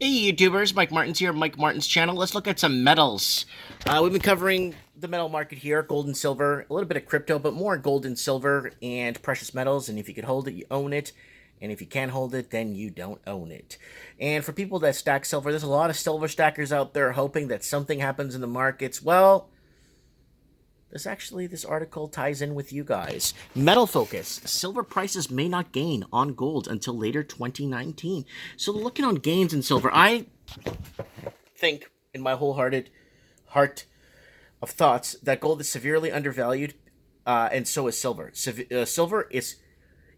Hey YouTubers, Mike Martins here, Mike Martins channel. Let's look at some metals. We've been covering the metal market here, gold and silver, a little bit of crypto, but more gold and silver and precious metals. And if you can hold it, you own it. And if you can't hold it, then you don't own it. And for people that stack silver, there's a lot of silver stackers out there hoping that something happens in the markets. Well, this article ties in with you guys. Metal focus. Silver prices may not gain on gold until later 2019. So looking on gains in silver, I think in my wholehearted heart of thoughts that gold is severely undervalued, and so is silver. Silver is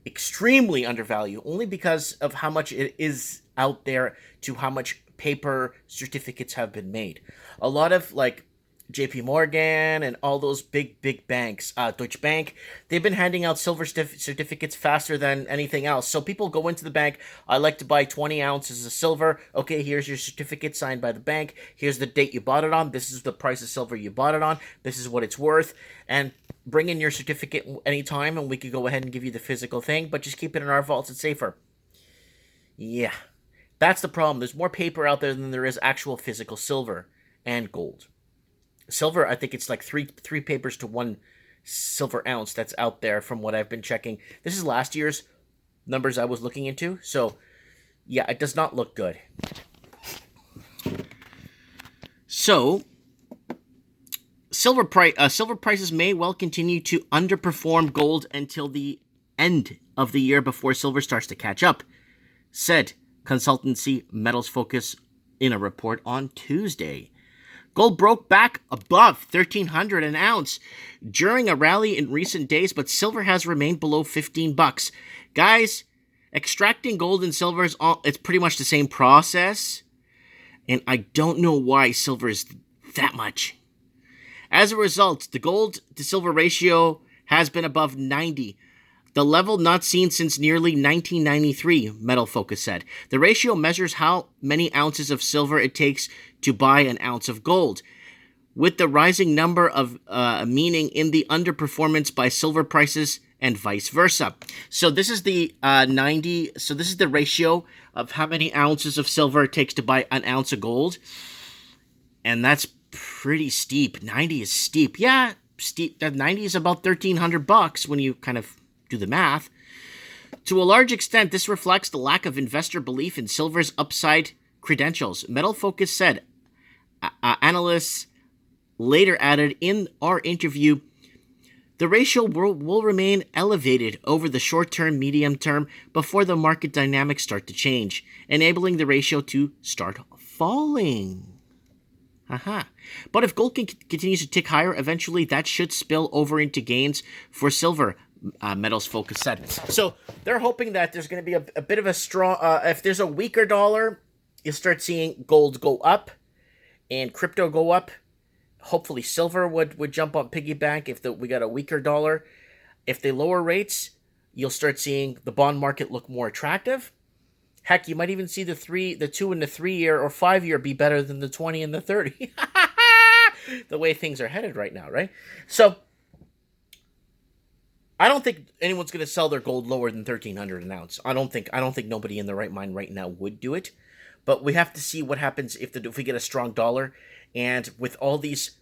extremely undervalued only because of how much it is out there to how much paper certificates have been made. A lot of JP Morgan and all those big banks, Deutsche Bank, they've been handing out silver certificates faster than anything else. So people go into the bank, I like to buy 20 ounces of silver. Okay, here's your certificate signed by the bank. Here's the date you bought it on. This is the price of silver you bought it on. This is what it's worth. And bring in your certificate anytime and we could go ahead and give you the physical thing, but just keep it in our vaults. It's safer. Yeah, that's the problem. There's more paper out there than there is actual physical silver and gold. Silver, I think it's like three papers to one silver ounce that's out there from what I've been checking. This is last year's numbers I was looking into. So, yeah, it does not look good. So, silver prices may well continue to underperform gold until the end of the year before silver starts to catch up, said consultancy Metals Focus in a report on Tuesday. Gold broke back above 1,300 an ounce during a rally in recent days, but silver has remained below 15 bucks. Guys, extracting gold and silver it's pretty much the same process, and I don't know why silver is that much. As a result, the gold to silver ratio has been above 90. The level not seen since nearly 1993, Metal Focus said. The ratio measures how many ounces of silver it takes to buy an ounce of gold, with the rising number of meaning in the underperformance by silver prices and vice versa. So this is the 90. So this is the ratio of how many ounces of silver it takes to buy an ounce of gold, and that's pretty steep. 90 is steep. Yeah, steep. That 90 is about 1,300 bucks when you kind of do the math. To a large extent, this reflects the lack of investor belief in silver's upside credentials. Metal Focus said. Analysts later added in our interview, the ratio will remain elevated over the short term, medium term, before the market dynamics start to change, enabling the ratio to start falling. But if gold continues to tick higher, eventually that should spill over into gains for silver, Metals Focus said. So they're hoping that there's going to be a bit of a strong, if there's a weaker dollar, you'll start seeing gold go up and crypto go up. Hopefully silver would jump on piggyback if we got a weaker dollar. If they lower rates, you'll start seeing the bond market look more attractive. Heck, you might even see the 2 and the 3 year or 5 year be better than the 20 and the 30. The way things are headed right now, right? So I don't think anyone's going to sell their gold lower than 1,300 an ounce. I don't think nobody in their right mind right now would do it. But we have to see what happens if we get a strong dollar, and with all these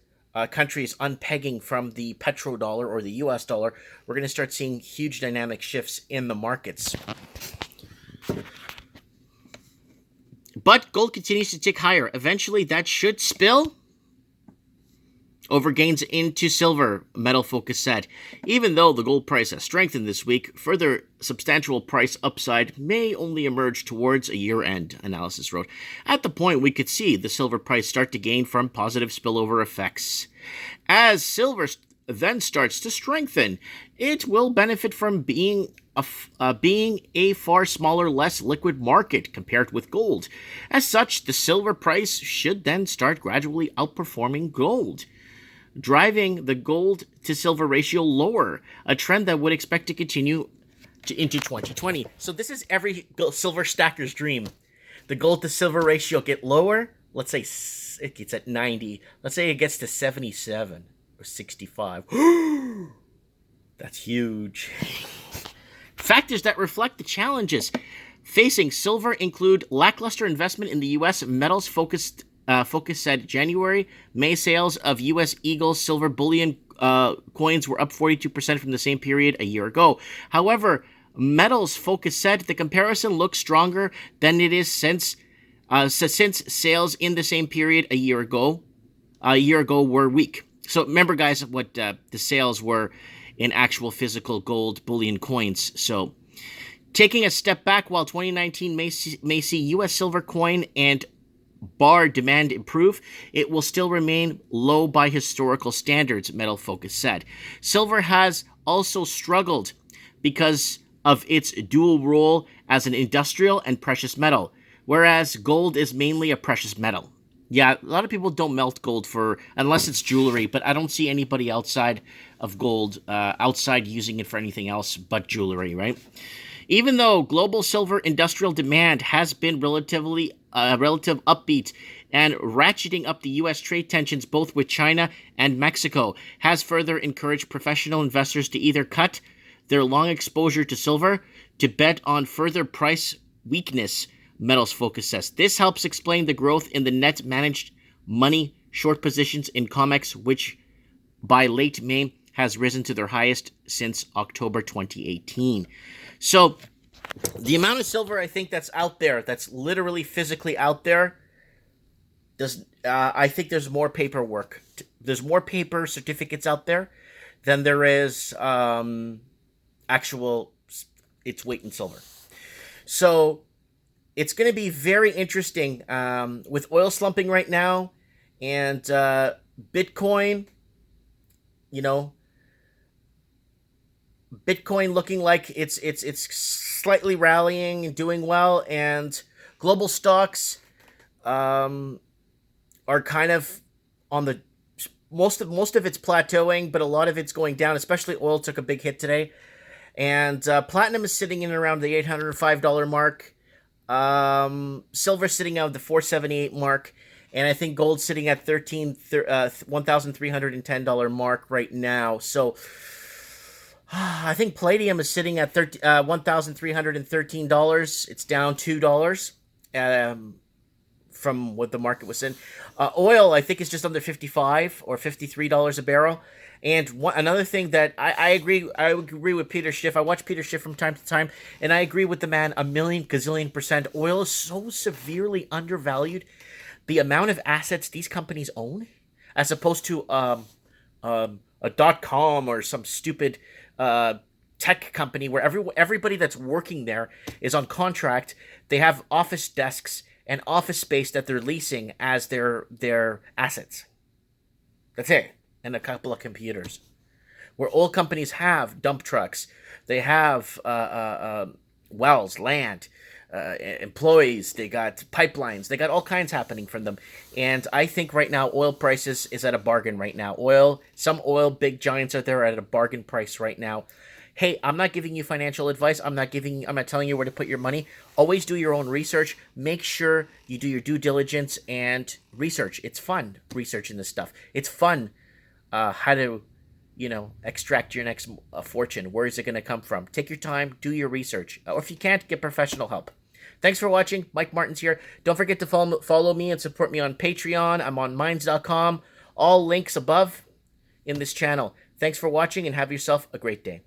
countries unpegging from the petrodollar or the U.S. dollar, we're going to start seeing huge dynamic shifts in the markets. But gold continues to tick higher. Eventually, that should spill over gains into silver, Metal Focus said. Even though the gold price has strengthened this week, further substantial price upside may only emerge towards a year-end, analysis wrote. At the point, we could see the silver price start to gain from positive spillover effects. As silver then starts to strengthen, it will benefit from being a far smaller, less liquid market compared with gold. As such, the silver price should then start gradually outperforming gold, driving the gold to silver ratio lower, a trend that would expect to continue into 2020. So this is every silver stacker's dream. The gold to silver ratio get lower. Let's say it gets at 90. Let's say it gets to 77 or 65. That's huge. Factors that reflect the challenges Facing silver include lackluster investment in the U.S. metals focused. Focus said January May sales of U.S. Eagle silver bullion coins were up 42% from the same period a year ago. However, Metals Focus said the comparison looks stronger than it is since sales in the same period a year ago were weak. So remember, guys, what the sales were in actual physical gold bullion coins. So taking a step back, while 2019 may see U.S. silver coin and bar demand improve, it will still remain low by historical standards, Metal Focus said. Silver has also struggled because of its dual role as an industrial and precious metal, whereas gold is mainly a precious metal. Yeah, a lot of people don't melt gold unless it's jewelry, but I don't see anybody outside of gold outside using it for anything else but jewelry, right? Even though global silver industrial demand has been relative upbeat and ratcheting up the U.S. trade tensions both with China and Mexico has further encouraged professional investors to either cut their long exposure to silver to bet on further price weakness, Metals Focus says. This helps explain the growth in the net managed money short positions in COMEX, which by late May has risen to their highest since October 2018. So the amount of silver I think that's out there, that's literally physically out there, I think there's more paperwork. There's more paper certificates out there than there is actual its weight in silver. So it's going to be very interesting with oil slumping right now and Bitcoin, Bitcoin looking like it's slightly rallying and doing well, and global stocks are kind of on the most of it's plateauing, but a lot of it's going down. Especially oil took a big hit today, and platinum is sitting in around the $805 mark. Silver sitting out the $478 mark, and I think gold sitting at $1,310 mark right now. So I think palladium is sitting at $1,313. It's down $2 from what the market was in. Oil, I think, is just under $55 or $53 a barrel. And another thing that I agree with Peter Schiff. I watch Peter Schiff from time to time, and I agree with the man a million gazillion percent. Oil is so severely undervalued. The amount of assets these companies own, as opposed to a .com or some stupid tech company where everybody that's working there is on contract. They have office desks and office space that they're leasing as their assets. That's it. And a couple of computers. Where oil companies have dump trucks, they have wells, land, employees, they got pipelines, they got all kinds happening from them. And I think right now oil prices is at a bargain right now. Some oil big giants out there are at a bargain price right now. Hey, I'm not giving you financial advice. I'm not telling you where to put your money. Always do your own research. Make sure you do your due diligence and research. It's fun researching this stuff. It's fun how to, extract your next fortune. Where is it going to come from? Take your time, do your research. Or if you can't, get professional help. Thanks for watching. Mike Martins here. Don't forget to follow me and support me on Patreon. I'm on Minds.com. All links above in this channel. Thanks for watching and have yourself a great day.